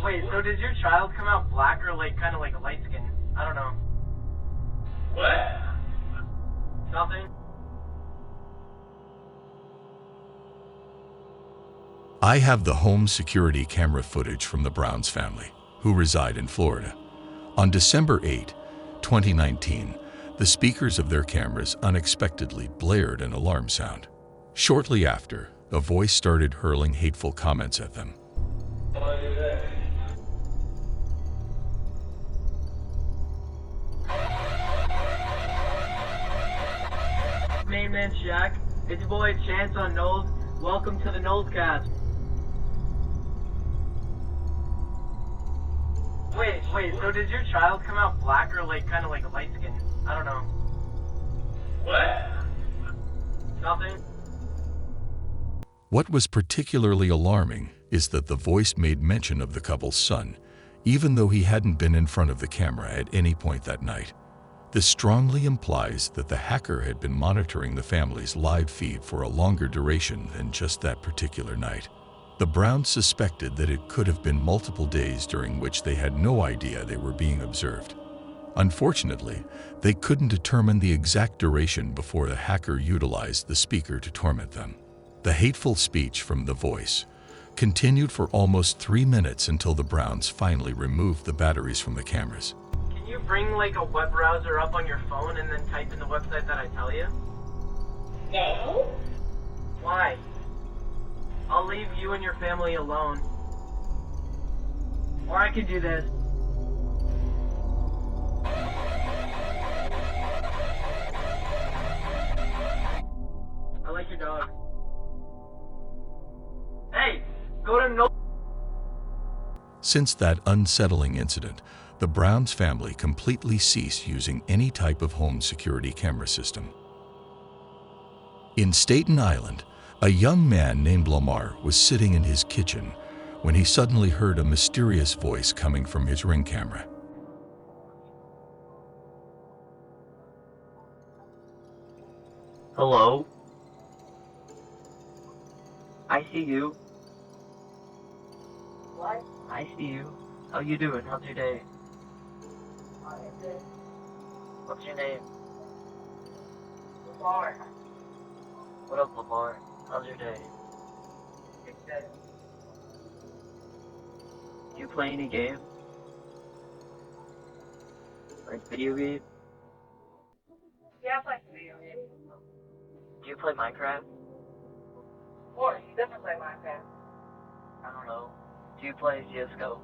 Wait, so does your child come out black or like kind of like a light skin? I don't know. What? Nothing? I have the home security camera footage from the Browns family, who reside in Florida. On December 8, 2019, the speakers of their cameras unexpectedly blared an alarm sound. Shortly after, a voice started hurling hateful comments at them. Main man Shaq, it's your boy Chance on Knowles. Welcome to the Knowles Cast. Wait, so does your child come out black or like kind of like a light skin? I don't know. What? Nothing? What was particularly alarming is that the voice made mention of the couple's son, even though he hadn't been in front of the camera at any point that night. This strongly implies that the hacker had been monitoring the family's live feed for a longer duration than just that particular night. The Browns suspected that it could have been multiple days during which they had no idea they were being observed. Unfortunately, they couldn't determine the exact duration before the hacker utilized the speaker to torment them. The hateful speech from the voice continued for almost 3 minutes until the Browns finally removed the batteries from the cameras. Can you bring like a web browser up on your phone and then type in the website that I tell you? No. Why? I'll leave you and your family alone. Or I could do this. I like your dog. Hey, go to no. Since that unsettling incident, the Browns family completely ceased using any type of home security camera system. In Staten Island, a young man named Lamar was sitting in his kitchen when he suddenly heard a mysterious voice coming from his Ring camera. Hello? I see you. What? I see you. How you doing? How's your day? What's your name? Lamar. What up, Lamar? How's your day? Do you play any games? Like video games? Yeah, I play video games. Do you play Minecraft? Of course, you definitely play Minecraft. I don't know. Do you play CSGO?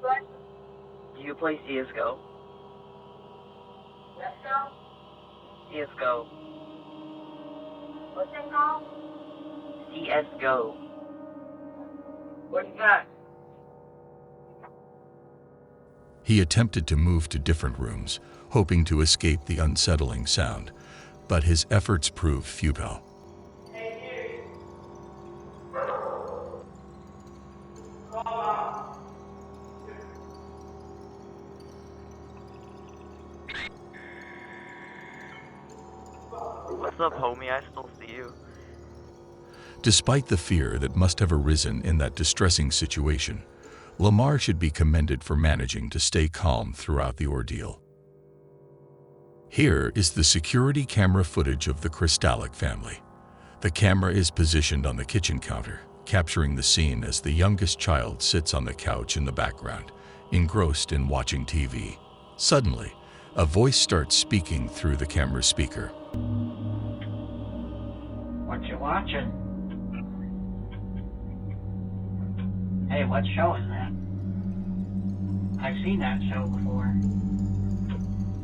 What? Do you play CSGO? Let's go. CSGO. What's it called? CSGO. What's that? He attempted to move to different rooms, hoping to escape the unsettling sound, but his efforts proved futile. Hey, you. Call out. What's up, homie? I still see you. Despite the fear that must have arisen in that distressing situation, Lamar should be commended for managing to stay calm throughout the ordeal. Here is the security camera footage of the Kristalik family. The camera is positioned on the kitchen counter, capturing the scene as the youngest child sits on the couch in the background, engrossed in watching TV. Suddenly, a voice starts speaking through the camera speaker. What you watching? Hey, what show is that? I've seen that show before.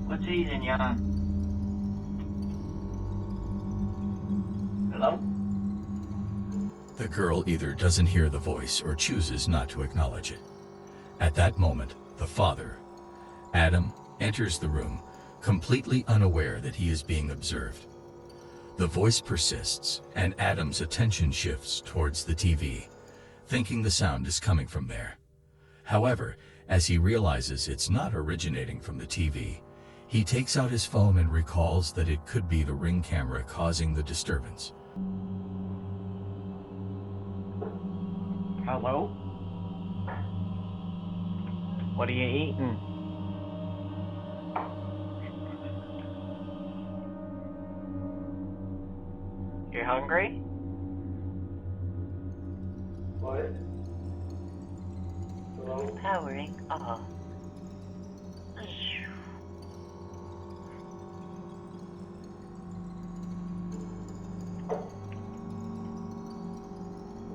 What season you on? Hello? The girl either doesn't hear the voice or chooses not to acknowledge it. At that moment, the father, Adam, enters the room, completely unaware that he is being observed. The voice persists, and Adam's attention shifts towards the TV, thinking the sound is coming from there. However, as he realizes it's not originating from the TV, he takes out his phone and recalls that it could be the Ring camera causing the disturbance. Hello? What are you eating? You hungry? What? Hello? Powering off.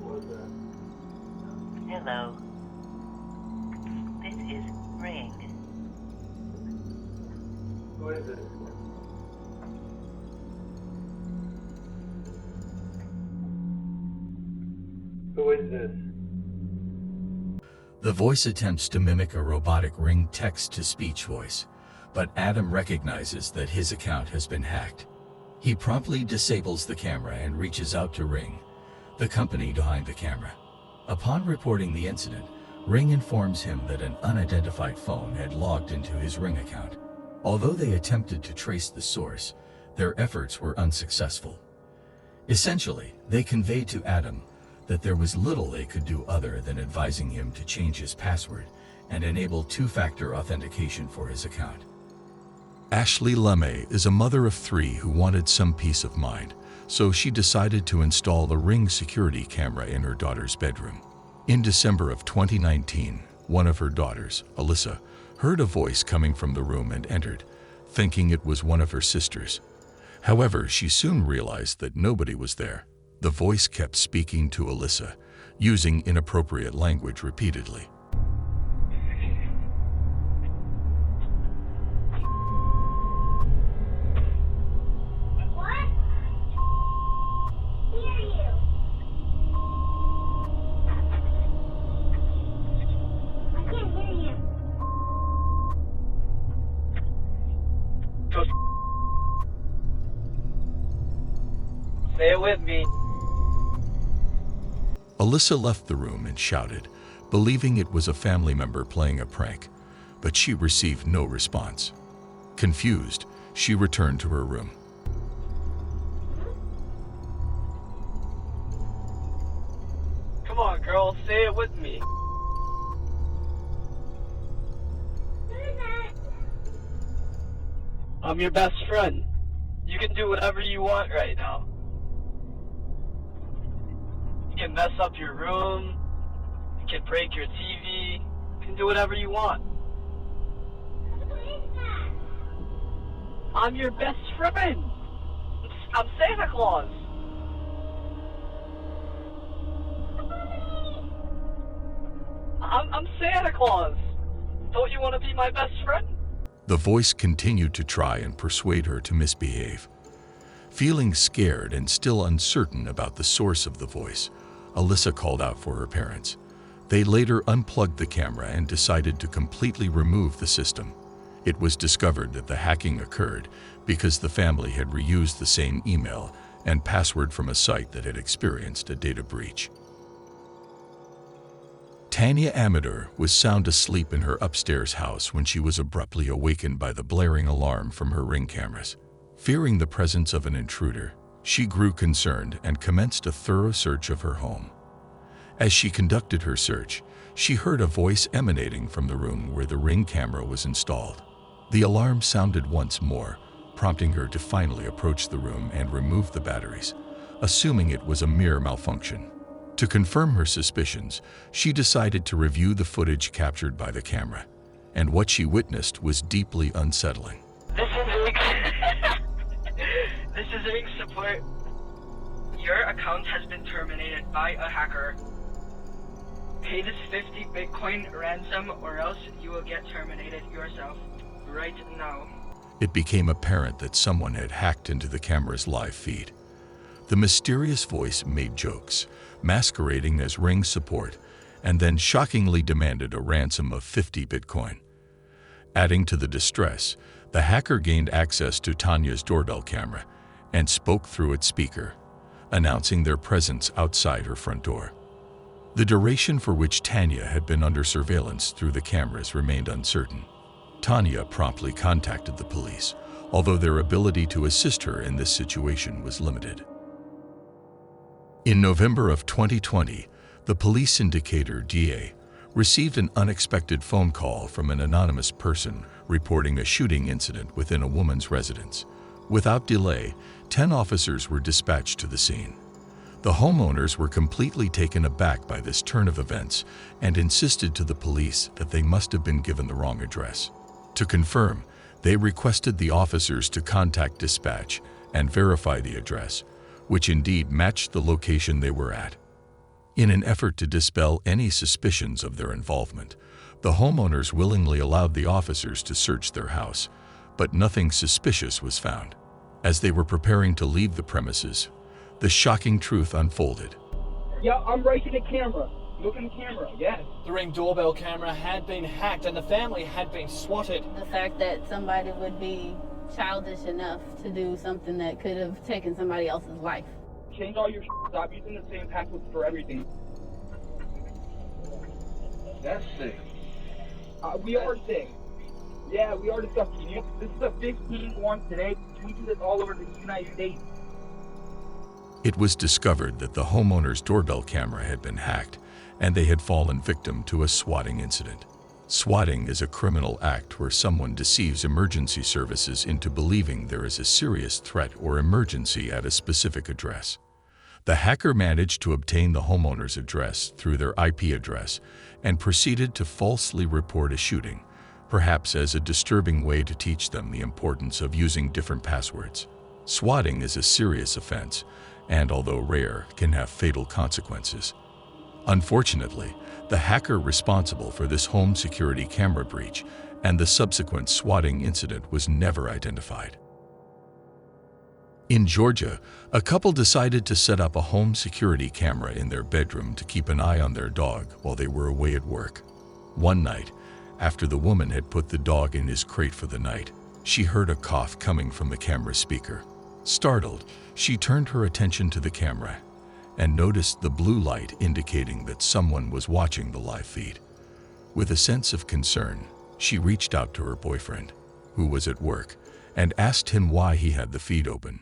What was that? Hello. This is Ring. Who is it? Who is this? The voice attempts to mimic a robotic Ring text-to-speech voice, but Adam recognizes that his account has been hacked. He promptly disables the camera and reaches out to Ring, the company behind the camera. Upon reporting the incident, Ring informs him that an unidentified phone had logged into his Ring account. Although they attempted to trace the source, their efforts were unsuccessful. Essentially, they conveyed to Adam that there was little they could do other than advising him to change his password and enable two-factor authentication for his account. Ashley LeMay is a mother of 3 who wanted some peace of mind, so she decided to install the Ring security camera in her daughter's bedroom. In December of 2019, one of her daughters, Alyssa, heard a voice coming from the room and entered, thinking it was one of her sisters. However, she soon realized that nobody was there. The voice kept speaking to Alyssa, using inappropriate language repeatedly. What? Hear you. I can't hear you. Say it with me. Alyssa left the room and shouted, believing it was a family member playing a prank, but she received no response. Confused, she returned to her room. Come on, girl, say it with me. Who is that? I'm your best friend. You can do whatever you want right now. You can mess up your room. You can break your TV. You can do whatever you want. Who is that? I'm your best friend. I'm Santa Claus. I'm Santa Claus. Don't you want to be my best friend? The voice continued to try and persuade her to misbehave. Feeling scared and still uncertain about the source of the voice, Alyssa called out for her parents. They later unplugged the camera and decided to completely remove the system. It was discovered that the hacking occurred because the family had reused the same email and password from a site that had experienced a data breach. Tanya Amador was sound asleep in her upstairs house when she was abruptly awakened by the blaring alarm from her Ring cameras. Fearing the presence of an intruder, she grew concerned and commenced a thorough search of her home. As she conducted her search, she heard a voice emanating from the room where the Ring camera was installed. The alarm sounded once more, prompting her to finally approach the room and remove the batteries, assuming it was a mere malfunction. To confirm her suspicions, she decided to review the footage captured by the camera, and what she witnessed was deeply unsettling. This is Ring. This is Ring support. Your account has been terminated by a hacker. Pay this 50 Bitcoin ransom or else you will get terminated yourself right now. It became apparent that someone had hacked into the camera's live feed. The mysterious voice made jokes, masquerading as Ring support, and then shockingly demanded a ransom of 50 Bitcoin. Adding to the distress, the hacker gained access to Tanya's doorbell camera and spoke through its speaker, announcing their presence outside her front door. The duration for which Tanya had been under surveillance through the cameras remained uncertain. Tanya promptly contacted the police, although their ability to assist her in this situation was limited. In November of 2020, the police indicator DA received an unexpected phone call from an anonymous person reporting a shooting incident within a woman's residence. Without delay, 10 officers were dispatched to the scene. The homeowners were completely taken aback by this turn of events and insisted to the police that they must have been given the wrong address. To confirm, they requested the officers to contact dispatch and verify the address, which indeed matched the location they were at. In an effort to dispel any suspicions of their involvement, the homeowners willingly allowed the officers to search their house, but nothing suspicious was found. As they were preparing to leave the premises, the shocking truth unfolded. Yeah, I'm right in the camera. Look in the camera, yes. The Ring doorbell camera had been hacked and the family had been swatted. The fact that somebody would be childish enough to do something that could have taken somebody else's life. Change all your stop using the same passwords for everything. That's sick. We are sick. Yeah, we are disgusting. This is the 15th one today. We do this all over the United States. It was discovered that the homeowner's doorbell camera had been hacked and they had fallen victim to a swatting incident. Swatting is a criminal act where someone deceives emergency services into believing there is a serious threat or emergency at a specific address. The hacker managed to obtain the homeowner's address through their IP address and proceeded to falsely report a shooting, perhaps as a disturbing way to teach them the importance of using different passwords. Swatting is a serious offense, and although rare, can have fatal consequences. Unfortunately, the hacker responsible for this home security camera breach and the subsequent swatting incident was never identified. In Georgia, a couple decided to set up a home security camera in their bedroom to keep an eye on their dog while they were away at work. One night, after the woman had put the dog in his crate for the night, she heard a cough coming from the camera speaker. Startled, she turned her attention to the camera and noticed the blue light indicating that someone was watching the live feed. With a sense of concern, she reached out to her boyfriend, who was at work, and asked him why he had the feed open.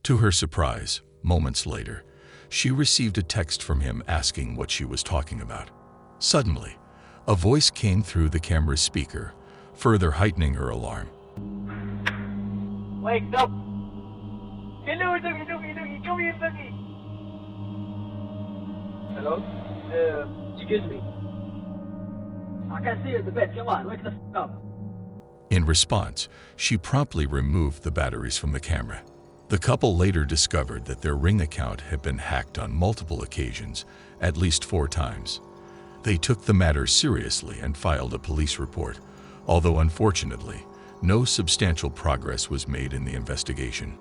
To her surprise, moments later, she received a text from him asking what she was talking about. Suddenly, a voice came through the camera's speaker, further heightening her alarm. Wake up! Hello, doggy, doggy, doggy, come here, doggy! Hello? Excuse me. I can see you in the bed. Come on, wake the f up. In response, she promptly removed the batteries from the camera. The couple later discovered that their Ring account had been hacked on multiple occasions, at least 4 times. They took the matter seriously and filed a police report, although unfortunately, no substantial progress was made in the investigation.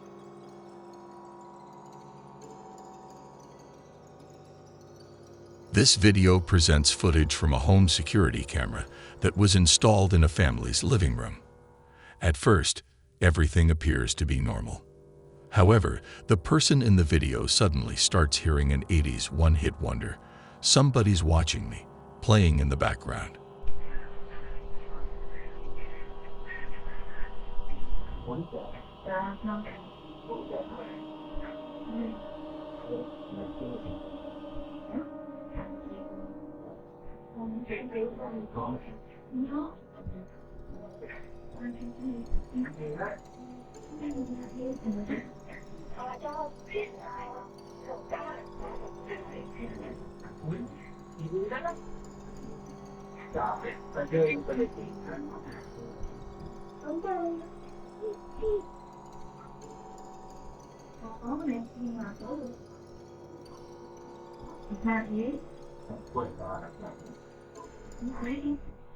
This video presents footage from a home security camera that was installed in a family's living room. At first, everything appears to be normal. However, the person in the video suddenly starts hearing an 80s one-hit wonder, "Somebody's Watching Me," playing in the background.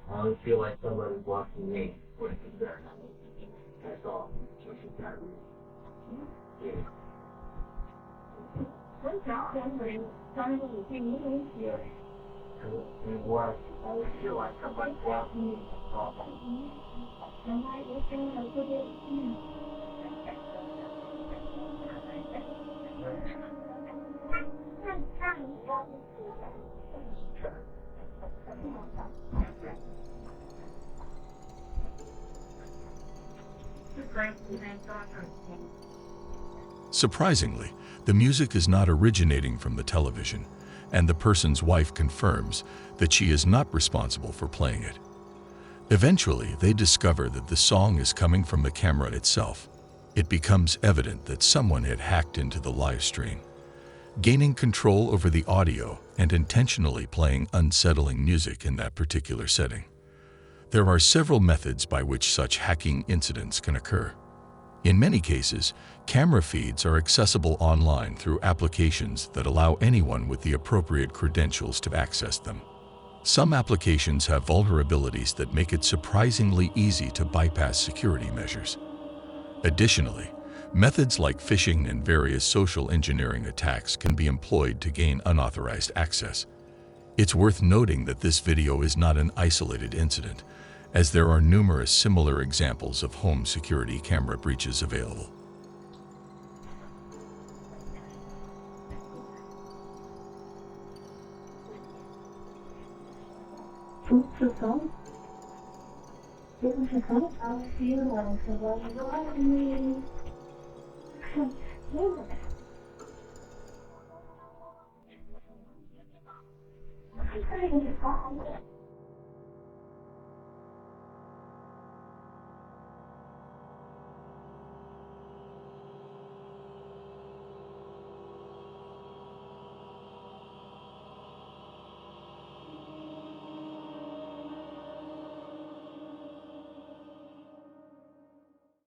I always feel like somebody's watching me. That's all. What? I always feel like somebody's watching me. Surprisingly, the music is not originating from the television, and the person's wife confirms that she is not responsible for playing it. Eventually, they discover that the song is coming from the camera itself. It becomes evident that someone had hacked into the live stream, gaining control over the audio and intentionally playing unsettling music in that particular setting. There are several methods by which such hacking incidents can occur. In many cases, camera feeds are accessible online through applications that allow anyone with the appropriate credentials to access them. Some applications have vulnerabilities that make it surprisingly easy to bypass security measures. Additionally, methods like phishing and various social engineering attacks can be employed to gain unauthorized access. It's worth noting that this video is not an isolated incident, as there are numerous similar examples of home security camera breaches available. I'm